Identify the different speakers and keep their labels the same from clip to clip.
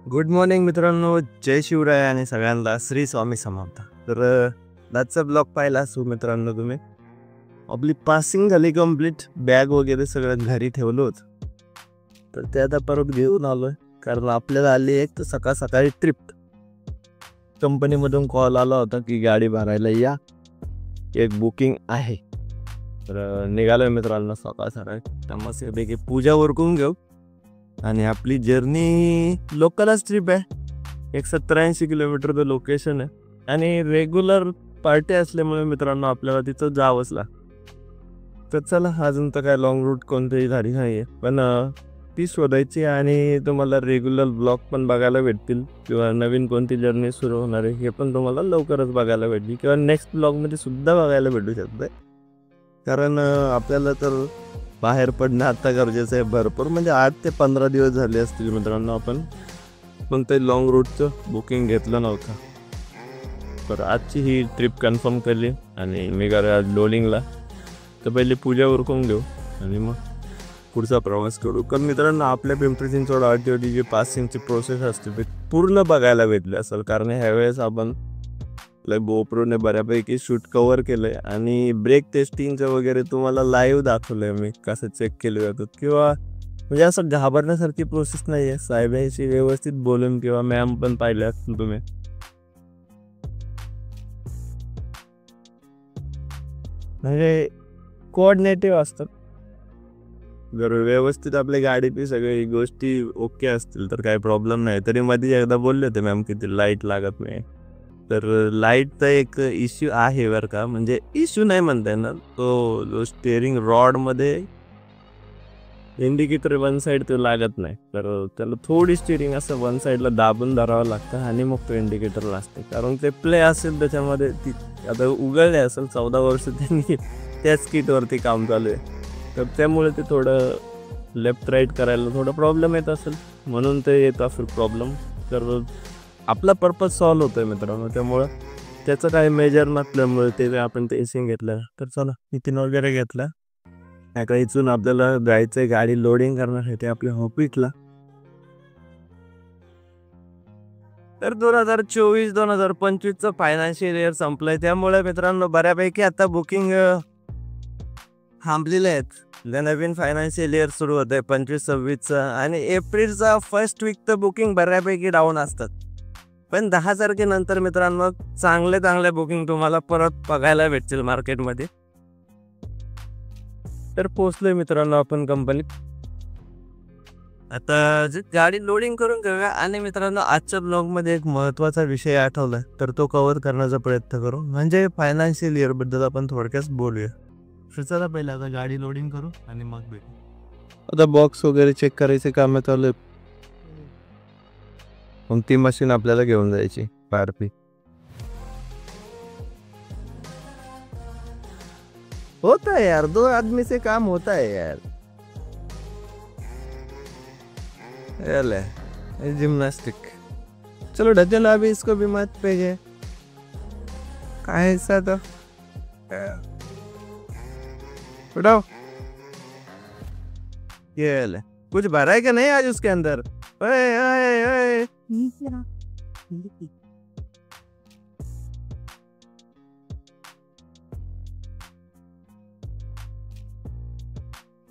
Speaker 1: Good morning मित्रांनो, जय शिवराय आणि सगळ्यांना श्री स्वामी समर्थ. तर आजचा ब्लॉग पाहिला असो मित्रांनो तुम्ही. आपली पासिंग झाली कंप्लीट, बॅग वगैरे सगळं घरी ठेवलं होतं. तर ते आता परत घेऊन आलोय, कारण आपल्याला आली एक तर सकाळ सकाळी ट्रिप. कंपनीमधून कॉल आला होता की गाडी भरायला या, एक बुकिंग आहे. तर निघालोय मित्रांनो सकाळ सकाळी. त्यामुळे पूजा उरकून घेऊ आणि आपली जर्नी लोकलच ट्रिप आहे. 170-80 किलोमीटरचं लोकेशन आहे आणि रेग्युलर पार्टी असल्यामुळे मित्रांनो आपल्याला तिथं जावंच लागतं. तर चला, अजून तर काय लॉंग रूट कोणतीही झाली नाही आहे, पण ती शोधायची आणि तुम्हाला रेग्युलर ब्लॉग पण बघायला भेटतील किंवा नवीन कोणती जर्नी सुरू होणार आहे हे पण तुम्हाला लवकरच बघायला भेटतील किंवा नेक्स्ट ब्लॉगमध्ये सुद्धा बघायला भेटू शकतं. कारण आपल्याला तर बाहेर पडणं आता गरजेचं आहे भरपूर. म्हणजे 8 ते 15 दिवस झाले असतील मित्रांनो आपण कोणतंही लॉंग रूटचं बुकिंग घेतलं नव्हतं. तर आजची ही ट्रिप कन्फर्म केली आणि मी आज लोलिंगला. तर पहिले पूजा उरकून घेऊ आणि मग पुढचा प्रवास करू. कारण मित्रांनो आपल्या पिंपरी चिंचवड RTOची जी पासिंगची प्रोसेस असते ते पूर्ण बघायला भेटली असेल, कारण ह्यावेळेस आपण GoProने बऱ्यापैकी शूट कव्हर केलंय आणि ब्रेक टेस्टिंगचं वगैरे तुम्हाला लाईव्ह दाखवलंय मी कसं चेक केलं जातं. किंवा म्हणजे असं घाबरण्यासारखी प्रोसेस नाही आहे. साहेबांशी व्यवस्थित बोलून किंवा मॅम पण पाहिल्या असतील तुम्ही. म्हणजे कोऑर्डिनेटिव्ह असतात. जर व्यवस्थित आपल्या गाडीची सगळी गोष्टी ओके असतील तर काही प्रॉब्लेम नाही. तरी मध्ये एकदा बोलले होते मॅम की ती लाईट लागत नाही. तर लाईटचा एक इश्यू आहे बरं का. म्हणजे इश्यू नाही म्हणता येणार, तो जो स्टेअरिंग रॉडमध्ये इंडिकेटर वन साईड तो लागत नाही. तर त्याला थोडी स्टेअरिंग असं वन साईडला दाबून धरावं लागतं आणि मग तो इंडिकेटर लागते. कारण ते प्ले असेल त्याच्यामध्ये ती आता उघडले असेल 14 वर्ष त्यांनी त्याच किटवरती काम चालू आहे. तर त्यामुळे ते थोडं लेफ्ट राईट करायला थोडं प्रॉब्लेम येत असेल, म्हणून ते येत असेल प्रॉब्लेम. तर आपला पर्पज सॉल्व्ह होतोय मित्रांनो, त्यामुळं त्याचं काही मेजर नसल्यामुळे ते आपण टेस्टिंग घेतलं. तर चला नितीन वगैरे घेतला. आता इथून आपल्याला जायचंय गाडी लोडिंग करण्यासाठी आपल्या ऑफिसला. तर 2024-2025चं फायनान्शियल इयर संपलंय, त्यामुळे मित्रांनो बऱ्यापैकी आता बुकिंग थांबलेले आहेत. नवीन फायनान्शियल इयर सुरू होत आहे 25-26चं आणि एप्रिलचा फर्स्ट वीक तर बुकिंग बऱ्यापैकी डाऊन असतात. पण 10 तारखेनंतर मित्रांनो चांगले बुकिंग तुम्हाला परत बघायला भेटतील मार्केटमध्ये. तर पोहोचलोय मित्रांनो आपण कंपनीत. आता गाडी लोडिंग करून घेऊया आणि मित्रांनो आजच्या ब्लॉगमध्ये एक महत्त्वाचा विषय आठवला तर तो कव्हर करण्याचा प्रयत्न करू. म्हणजे फायनान्शियल इयर बद्दल आपण थोडक्यात बोलूया. चला पहिलं आता गाडी लोडिंग करू आणि मग भेटू. आता बॉक्स वगैरे चेक करायचे काम चालू आहे. मग ती मशीन आपल्याला घेऊन जायची पारपी. होता है यार, 2 आदमी से काम होता है यार. जिम्नास्टिक. चलो ढकेलो अभी इसको भी मत भेजे. काय हिस्सा तो उठाओ. ये ले, कुछ भरा है क्या नहीं आज उसके अंदर? ओए ओए ओए.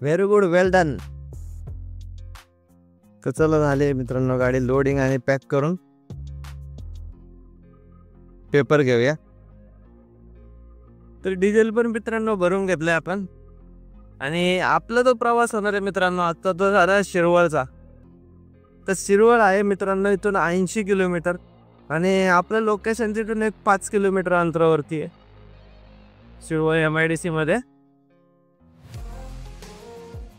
Speaker 1: व्हेरी गुड, वेल डन. तर चला झाले मित्रांनो गाडी लोडिंग आणि पॅक करून पेपर घेऊया. तर डिझेल पण मित्रांनो भरून घेतलंय आपण आणि आपला जो प्रवास होणार आहे मित्रांनो आजचा तो झाला शिरवळचा. तर शिरवळ आहे मित्रांनो इथून 80 किलोमीटर आणि आपलं लोकेशन तिथून एक 5 किलोमीटर अंतरावरती आहे शिरवळ MIDC मध्ये.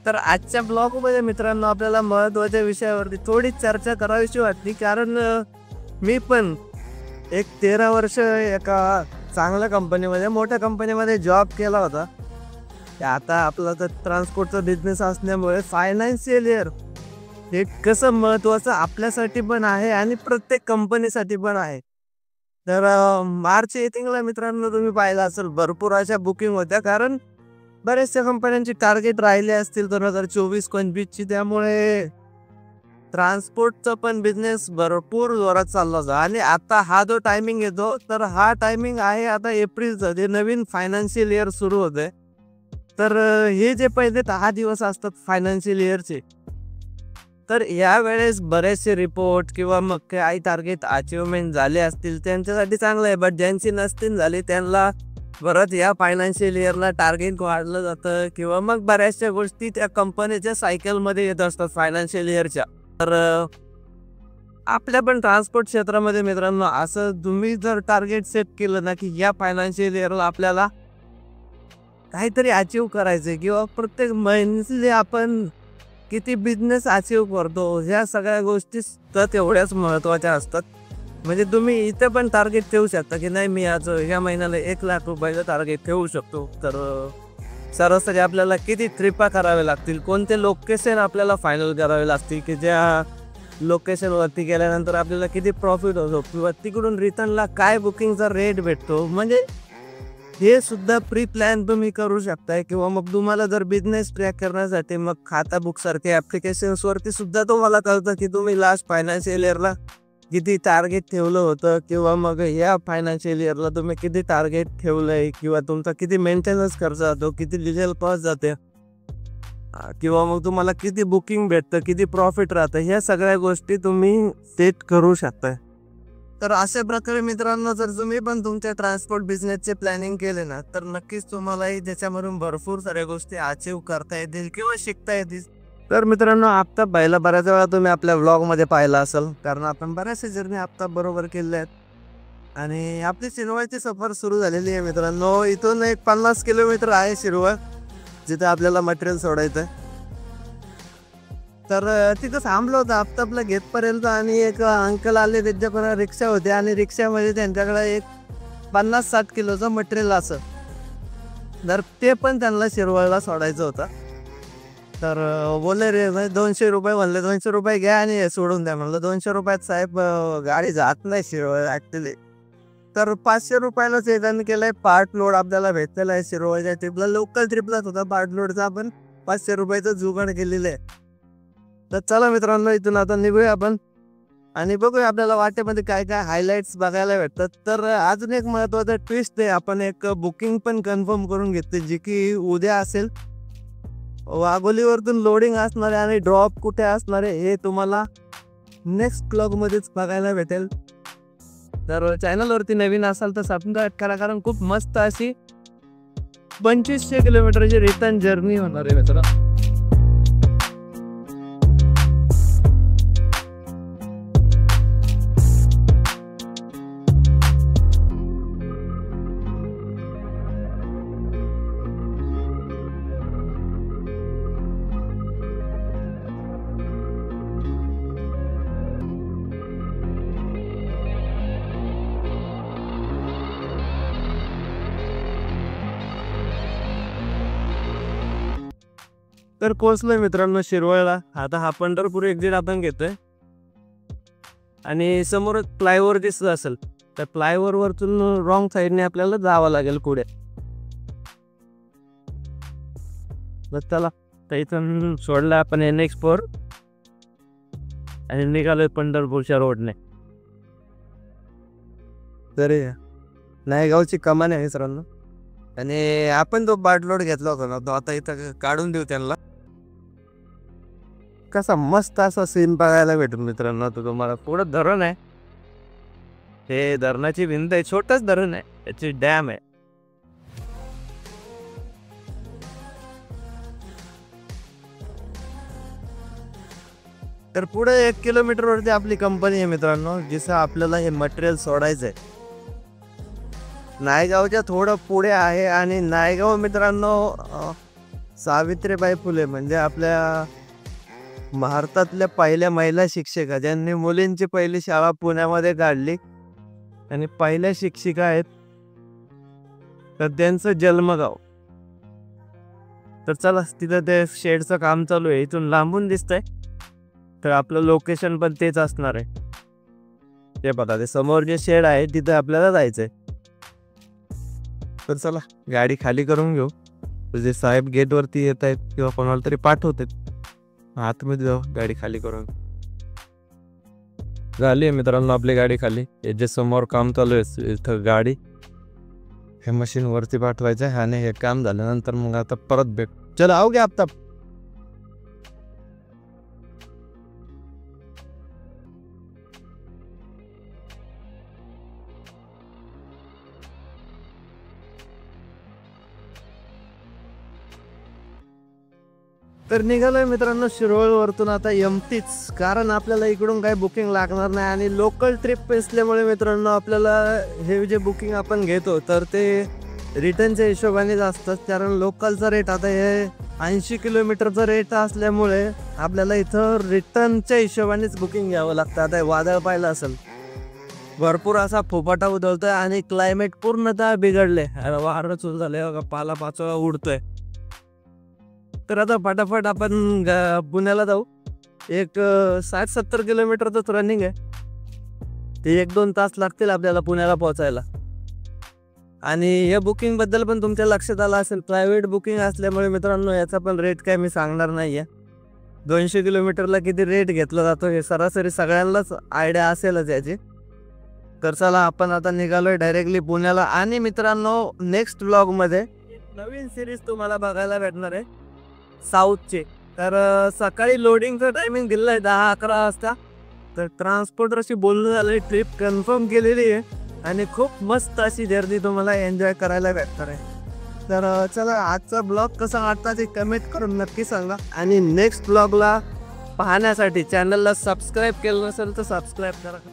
Speaker 1: तर आजच्या ब्लॉगमध्ये मित्रांनो आपल्याला महत्त्वाच्या विषयावरती थोडी चर्चा करावीशी वाटली, कारण मी पण एक 13 वर्ष एका चांगल्या कंपनीमध्ये मोठ्या कंपनीमध्ये जॉब केला होता. आता आपला तर ट्रान्सपोर्टचा बिझनेस असल्यामुळे फायनान्शियल इयर हे कसं महत्त्वाचं आपल्यासाठी पण आहे आणि प्रत्येक कंपनीसाठी पण आहे. तर मार्च एंडिंगला मित्रांनो तुम्ही पाहिलं असेल भरपूर अशा बुकिंग होत्या, कारण बऱ्याचशा कंपन्यांची टार्गेट राहिले असतील 2024-25ची. त्यामुळे ट्रान्सपोर्टचा पण बिझनेस भरपूर जोरात चालला होता आणि आता हा जो टायमिंग येतो तर हा टायमिंग आहे आता एप्रिलचा, जे नवीन फायनान्शियल इयर सुरू होते. तर हे जे पहिले 10 दिवस असतात फायनान्शियल इयरचे, तर यावेळेस बरेचसे रिपोर्ट किंवा मग काही टार्गेट अचिव्हमेंट झाले असतील त्यांच्यासाठी चांगलं आहे. बट ज्यांची नसतील झाली त्यांना परत या फायनान्शियल इयरला टार्गेट वाढलं जातं किंवा मग बऱ्याचशा गोष्टी त्या कंपनीच्या सायकलमध्ये येत असतात फायनान्शियल इयरच्या. तर आपल्या पण ट्रान्सपोर्ट क्षेत्रामध्ये मित्रांनो असं तुम्ही जर टार्गेट सेट केलं ना की या फायनान्शियल इयरला आपल्याला काहीतरी अचीव करायचं किंवा प्रत्येक महिन्यातले आपण किती बिझनेस अचीव करतो ह्या सगळ्या गोष्टी तर तेवढ्याच महत्त्वाच्या असतात. म्हणजे तुम्ही इथे पण टार्गेट ठेवू शकता की नाही मी आज ह्या महिन्याला 1,00,000 रुपयाचं टार्गेट ठेवू शकतो. तर सरासरी आपल्याला किती ट्रिपा कराव्या लागतील, कोणते लोकेशन आपल्याला फायनल करावे लागतील की ज्या लोकेशनवरती गेल्यानंतर आपल्याला किती प्रॉफिट होतो किंवा तिकडून रिटर्नला काय बुकिंगचा रेट भेटतो, म्हणजे हे सुद्धा प्री प्लॅन तुम्ही करू शकताय. किंवा मग तुम्हाला जर बिझनेस ट्रॅक करण्यासाठी मग खाता बुक सारखे ॲप्लिकेशन्सवरती सुद्धा तुम्हाला कळतं की तुम्ही लास्ट फायनान्शियल इयरला किती टार्गेट ठेवलं होतं किंवा मग या फायनान्शियल इयरला तुम्ही किती टार्गेट ठेवलंय किंवा तुमचा किती मेंटेनन्स खर्च जातो, किती डिझेल कॉस्ट जाते किंवा मग तुम्हाला किती बुकिंग भेटतं, किती प्रॉफिट राहतं, ह्या सगळ्या गोष्टी तुम्ही सेट करू शकताय. तर अशा प्रकारे मित्रांनो जर तुम्ही पण तुमच्या ट्रान्सपोर्ट बिझनेसचे प्लॅनिंग केले ना तर नक्कीच तुम्हालाही त्याच्यामधून भरपूर साऱ्या गोष्टी अचीव करता येतील किंवा शिकता येतील. तर मित्रांनो आत्ता पहिला बऱ्याच वेळा तुम्ही आपल्या व्लॉगमध्ये पाहिला असेल, कारण आपण बऱ्याचशा जर्नी आत्ता बरोबर केल्या आहेत आणि आपली शिरवळची सफर सुरू झालेली आहे मित्रांनो. इथून एक 50 किलोमीटर आहे शिरवळ, जिथे आपल्याला मटेरियल सोडायचं आहे. तर तिथं थांबलो होतं आपलं घेतपर्यंत आणि एक अंकल आले, त्यांच्याकडे रिक्षा होते आणि रिक्षामध्ये त्यांच्याकडे एक 50-60 किलोचं मटेरियल असं, तर ते पण त्यांना शिरवळला सोडायचं होतं. तर बोलले रे 200 रुपये म्हणले, 200 रुपये घ्या आणि हे सोडून द्या. म्हणलं 200 रुपयात साहेब गाडी जात नाही शिरवळ ॲक्च्युली. तर 500 रुपयालाच हे त्यांनी केलं आहे. पार्ट लोड आपल्याला भेटलेला आहे शिरवळच्या ट्रिपला, लोकल ट्रिपलाच होता पार्ट लोडचा, आपण 500 रुपयाचं जुगाड केलेलं आहे. तर चला मित्रांनो इथून आता निघूया आपण आणि बघूया आपल्याला वाटेमध्ये काय काय हायलाईट्स बघायला भेटतात. तर अजून एक महत्त्वाचा ट्विस्ट आहे, आपण एक बुकिंग पण कन्फर्म करून घेतली जी की उद्या असेल. वाघोलीवरतून लोडिंग असणार आहे आणि ड्रॉप कुठे असणार आहे हे तुम्हाला नेक्स्ट ब्लॉगमध्येच बघायला भेटेल. तर चॅनलवरती नवीन असाल तर सबस्क्राईब करा, कारण खूप मस्त अशी 2500 किलोमीटरची रिटर्न जर्नी होणार आहे मित्रांनो. तर पोहोचलोय मित्रांनो शिरवळला. आता हा पंढरपूर एक्झिट आपण घेतोय आणि समोर फ्लायओव्हर दिसत असेल, तर फ्लायओव्हर वरतून रॉंग साईडने आपल्याला जावं लागेल पुढे. चला तर इथून सोडलं आपण NX4 आणि निघालोय पंढरपूरच्या रोडने. तर नायगावची कमान आहे मित्रांनो आणि आपण तो बाटलोड घेतला होता ना तो आता इथं काढून देऊ त्यांना. कसा मस्त असा सीन बघायला भेटून मित्रांनो. तो तुम्हाला पुढं धरण आहे, हे धरणाची भिंत आहे, छोटंच धरण आहे, याची डॅम आहे. तर पुढे 1 किलोमीटरवरती आपली कंपनी आहे मित्रांनो, जिथं आपल्याला हे मटेरियल सोडायचं आहे. नायगावच्या थोडं पुढे आहे आणि नायगाव मित्रांनो सावित्रीबाई फुले म्हणजे आपल्या भारतातल्या पहिल्या महिला शिक्षिका, ज्यांनी मुलींची पहिली शाळा पुण्यामध्ये काढली आणि पहिल्या शिक्षिका आहेत, तर त्यांचं जन्मगाव. तर चला तिथं ते शेडचं काम चालू आहे, इथून लांबून दिसतंय. तर आपलं लोकेशन पण तेच असणार आहे. ते बघा ते समोर जे शेड आहे तिथं आपल्याला जायचंय. तर चला गाडी खाली करून घेऊ. जे साहेब गेटवरती येत आहेत किंवा कोणाला तरी पाठवतात, आतमध्ये जाऊ गाडी खाली करून. झाली आहे मित्रांनो आपली गाडी खाली. हे जे समोर काम चालू आहे इथं गाडी हे मशीन वरती पाठवायचं आहे आणि हे काम झाल्यानंतर मग आता परत भेट. चला आओगे आप तब. तर निघालोय मित्रांनो शिरोळवरतून आता एमटीच, कारण आपल्याला इकडून काही बुकिंग लागणार नाही आणि लोकल ट्रिप असल्यामुळे मित्रांनो आपल्याला हे जे बुकिंग आपण घेतो तर ते रिटर्नच्या हिशोबानेच असतात. कारण लोकलचा रेट आता हे 80 किलोमीटरचा रेट असल्यामुळे आपल्याला इथं रिटर्नच्या हिशोबानेच बुकिंग घ्यावं लागतं. आता वादळ पाहिलं असेल, भरपूर असा फुफाटा उधळतोय आणि क्लायमेट पूर्णतः बिघडले. वारं सुरू झाले बघा, पाला पाचोळा उडतोय. तर आता फटाफट आपण पुण्याला जाऊ. एक 60-70 किलोमीटरचंच रनिंग आहे. ते 1-2 तास लागतील आपल्याला पुण्याला पोहोचायला. आणि या बुकिंगबद्दल पण तुमच्या लक्षात आलं असेल, प्रायव्हेट बुकिंग असल्यामुळे मित्रांनो याचा पण रेट काय मी सांगणार नाही आहे. 200 किलोमीटरला किती रेट घेतला जातो हे सरासरी सगळ्यांनाच आयडिया असेलच याची. तर चला आपण आता निघालोय डायरेक्टली पुण्याला. आणि मित्रांनो नेक्स्ट व्लॉगमध्ये नवीन सिरीज तुम्हाला बघायला भेटणार आहे साऊथचे. तर सकाळी लोडिंगचं टायमिंग दिलं आहे 10-11 वाजता. तर ट्रान्सपोर्टरशी बोलणं झालं, ट्रिप कन्फर्म केलेली आहे आणि खूप मस्त अशी जर्नी तुम्हाला एन्जॉय करायला भेटणार आहे. तर चला आजचा ब्लॉग कसा वाटता ते कमेंट करून नक्की सांगा. आणि नेक्स्ट ब्लॉगला पाहण्यासाठी चॅनलला सबस्क्राईब केलं नसेल तर सबस्क्राईब करा.